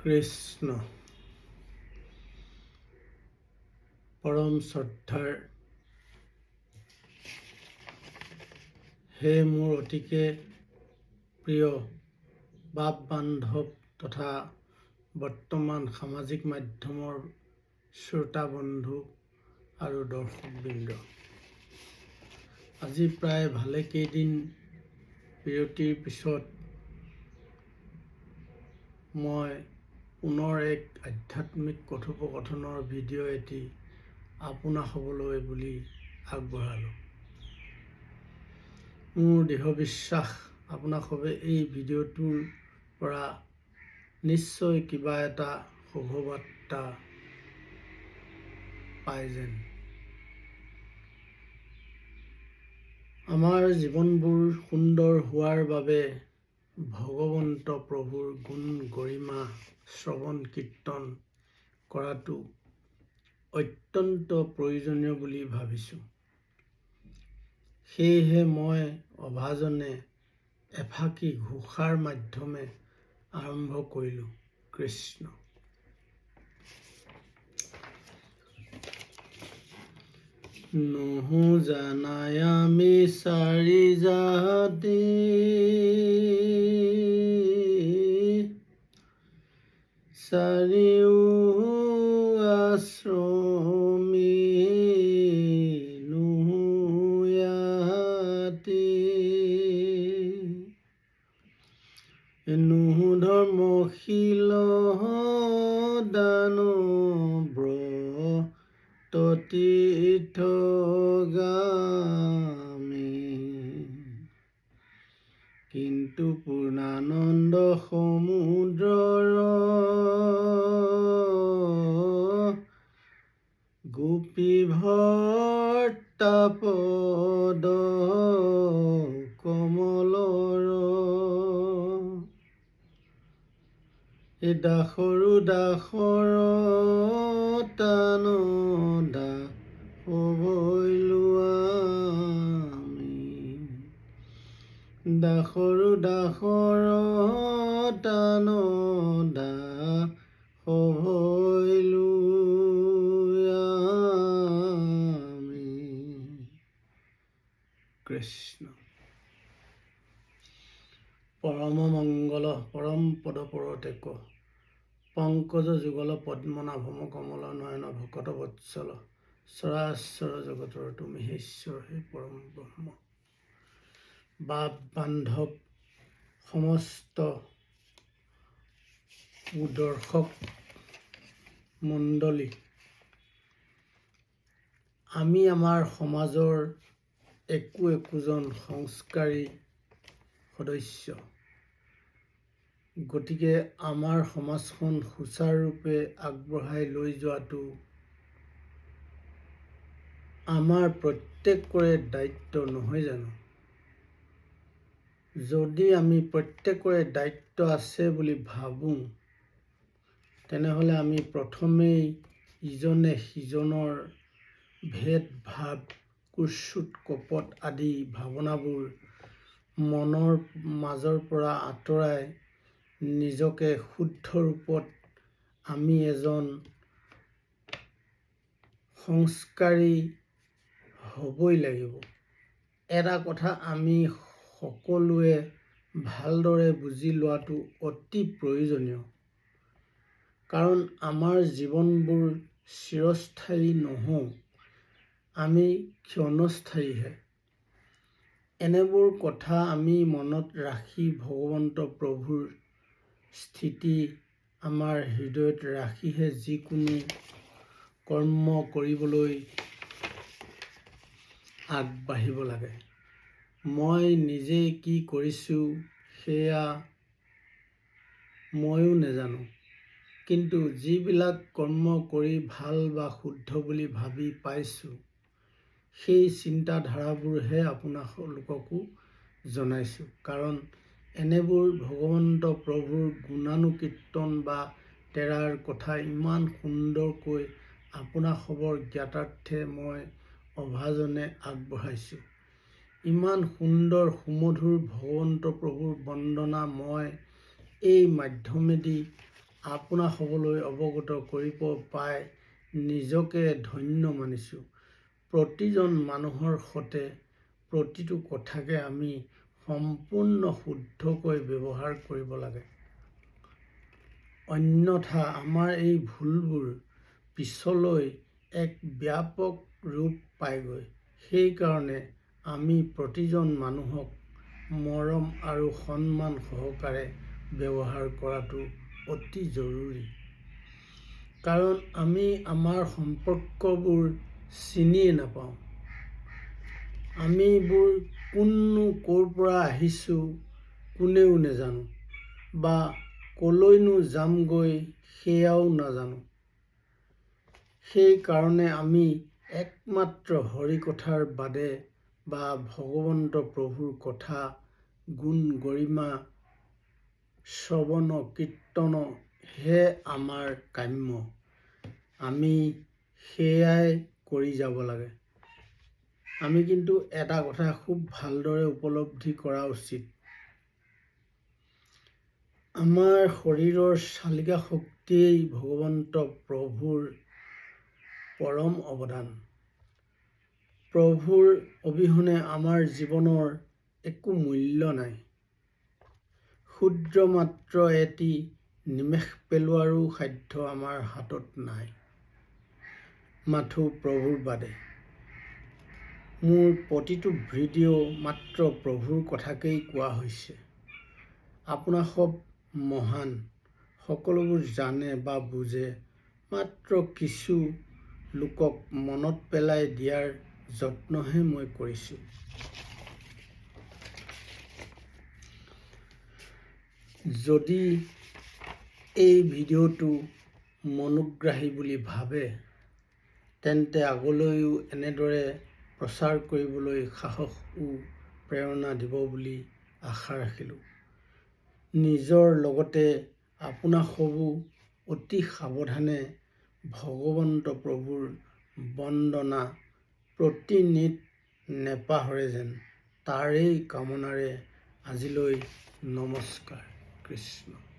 কৃষ্ণ পৰম শ্ৰদ্ধাৰ হে মোৰ অতিকে প্ৰিয় বাপ বান্ধৱ তথা বৰ্তমান সামাজিক মাধ্যমৰ শ্ৰোতা বন্ধু আৰু দৰ্শকবৃন্দ, আজি প্ৰায় ভালেকেইদিন বিৰতিৰ পিছত মই পুনৰ এক আধ্যাত্মিক কথোপকথনৰ ভিডিঅ' এটি আপোনা হ'বলৈ বুলি আগবঢ়ালোঁ। মোৰ দৃঢ় বিশ্বাস আপোনাসৱে এই ভিডিঅ'টোৰ পৰা নিশ্চয় কিবা এটা শুভবাৰ্তা পায় যেন। আমাৰ জীৱনবোৰ সুন্দৰ হোৱাৰ বাবে ভগৱন্ত প্ৰভুৰ গুণ গৰিমা শ্ৰৱণ কীৰ্তন কৰাটো অত্যন্ত প্ৰয়োজনীয় বুলি ভাবিছোঁ। সেয়েহে মই অভাজনে এফাকি ঘোষাৰ মাধ্যমে আৰম্ভ কৰিলোঁ। কৃষ্ণ নহো জানাই আমি চাৰি জাতি, চাৰিও আশ্ৰমী নহো ইয়াতি, নহো ধৰ্মশীল দানৱ তীৰ্থগামী, কিন্তু পূৰ্ণানন্দ সমুদ্ৰৰ গোপী ভৰ্তা পদ কমলৰ, এই দাসৰো দাসৰ তান দাস হৈলো আমি, দাসৰো দাসৰ তান দাস হৈলো আমি। কৃষ্ণ পৰম মংগল পৰম পদ পৰতেক পংকজ যুগল পদ্মনাভম কমল নয়ন ভকত বৎসল চৰাচৰ জগতৰ তুমি ঈশ্বৰ হে পৰম ব্ৰহ্ম। বাপ বান্ধৱ সমস্ত দৰ্শক মণ্ডলী, আমি আমাৰ সমাজৰ একোজন সংস্কাৰী সদস্য। গতিকে আমাৰ সমাজখন সুচাৰুৰূপে আগবঢ়াই লৈ যোৱাটো আমাৰ প্ৰত্যেকৰে দায়িত্ব নহয় জানো? যদি আমি প্ৰত্যেকৰে দায়িত্ব আছে বুলি ভাবোঁ, তেনেহ'লে আমি প্ৰথমেই ইজনে সিজনৰ ভেদ ভাৱ কুৎসুত কপট আদি ভাৱনাবোৰ মনৰ মাজৰ পৰা আঁতৰাই নিজকে শুদ্ধ ৰূপত আমি এজন সংস্কাৰী হ'বই লাগিব। এটা কথা আমি সকলোৱে ভালদৰে বুজি লোৱাটো অতি প্ৰয়োজনীয়, কাৰণ আমাৰ জীৱনবোৰ চিৰস্থায়ী নহওঁ, আমি ক্ষণস্থায়ীহে। এনেবোৰ কথা আমি মনত ৰাখি ভগৱন্ত প্ৰভুৰ স্থিতি আমাৰ হৃদয়ত ৰাখিহে যিকোনো কৰ্ম কৰিবলৈ আগবাঢ়িব লাগে। মই নিজে কি কৰিছোঁ সেয়া ময়ো নেজানো, কিন্তু যিবিলাক কৰ্ম কৰি ভাল বা শুদ্ধ বুলি ভাবি পাইছোঁ, সেই চিন্তাধাৰাবোৰহে আপোনালোককো জনাইছোঁ। কাৰণ এনেবোৰ ভগৱন্ত প্ৰভুৰ গুণানুকীৰ্তন বা তেৰাৰ কথা ইমান সুন্দৰকৈ আপোনাসৱৰ জ্ঞাতাৰ্থে মই অভাজনে আগবঢ়াইছোঁ। ইমান সুন্দৰ সুমধুৰ ভগৱন্ত প্ৰভুৰ বন্দনা মই এই মাধ্যমেদি আপোনা হ'বলৈ অৱগত কৰিব পাই নিজকে ধন্য মানিছোঁ। প্ৰতিজন মানুহৰ সতে প্ৰতিটো কথাকে আমি সম্পূৰ্ণ শুদ্ধকৈ ব্যৱহাৰ কৰিব লাগে। অন্যথা আমাৰ এই ভুলবোৰ পিছলৈ এক ব্যাপক ৰূপ পায়গৈ। সেইকাৰণে আমি প্ৰতিজন মানুহক মৰম আৰু সন্মান সহকাৰে ব্যৱহাৰ কৰাটো অতি জৰুৰী। কাৰণ আমি আমাৰ সম্পৰ্কবোৰ চিনিয়ে নাপাওঁ। আমিবোৰ কোননো ক'ৰ পৰা আহিছোঁ কোনেও নেজানো, বা ক'লৈনো যামগৈ সেয়াও নাজানো। সেইকাৰণে আমি একমাত্ৰ হৰিকথাৰ বাদে বা ভগৱন্ত প্ৰভুৰ কথা গুণ গৰিমা শ্ৰৱণ কীৰ্তন হে আমাৰ কাম্য। আমি সেয়াই কৰি যাব লাগে। আমি কিন্তু এটা কথা খুব ভালদৰে উপলব্ধি কৰা উচিত। আমাৰ শৰীৰৰ চালিকা শক্তিয়েই ভগৱন্ত প্ৰভুৰ পৰম অৱদান। প্ৰভুৰ অবিহনে আমাৰ জীৱনৰ একো মূল্য নাই। ক্ষুদ্ৰ মাত্ৰ এটি নিমেষ পেলোৱাৰো সাধ্য আমাৰ হাতত নাই, মাথো প্ৰভুৰ বাদে। মোৰ প্ৰতিটো ভিডিঅ' মাত্ৰ প্ৰভুৰ কথাকেই কোৱা হৈছে। আপোনা সব মহান, সকলোবোৰ জানে বা বুজে, মাত্ৰ কিছু লোকক মনত পেলাই দিয়াৰ যত্নহে মই কৰিছোঁ। যদি এই ভিডিঅ'টো মনোগ্ৰাহী বুলি ভাবে, তেন্তে আগলৈও এনেদৰে প্ৰচাৰ কৰিবলৈ সাহস ও প্ৰেৰণা দিব বুলি আশা ৰাখিলোঁ। নিজৰ লগতে আপোনা সবো অতি সাৱধানে ভগৱন্ত প্ৰভুৰ বন্দনা প্ৰতিনিত নেপাহৰে যেন, তাৰেই কামনাৰে আজিলৈ নমস্কাৰ। কৃষ্ণ।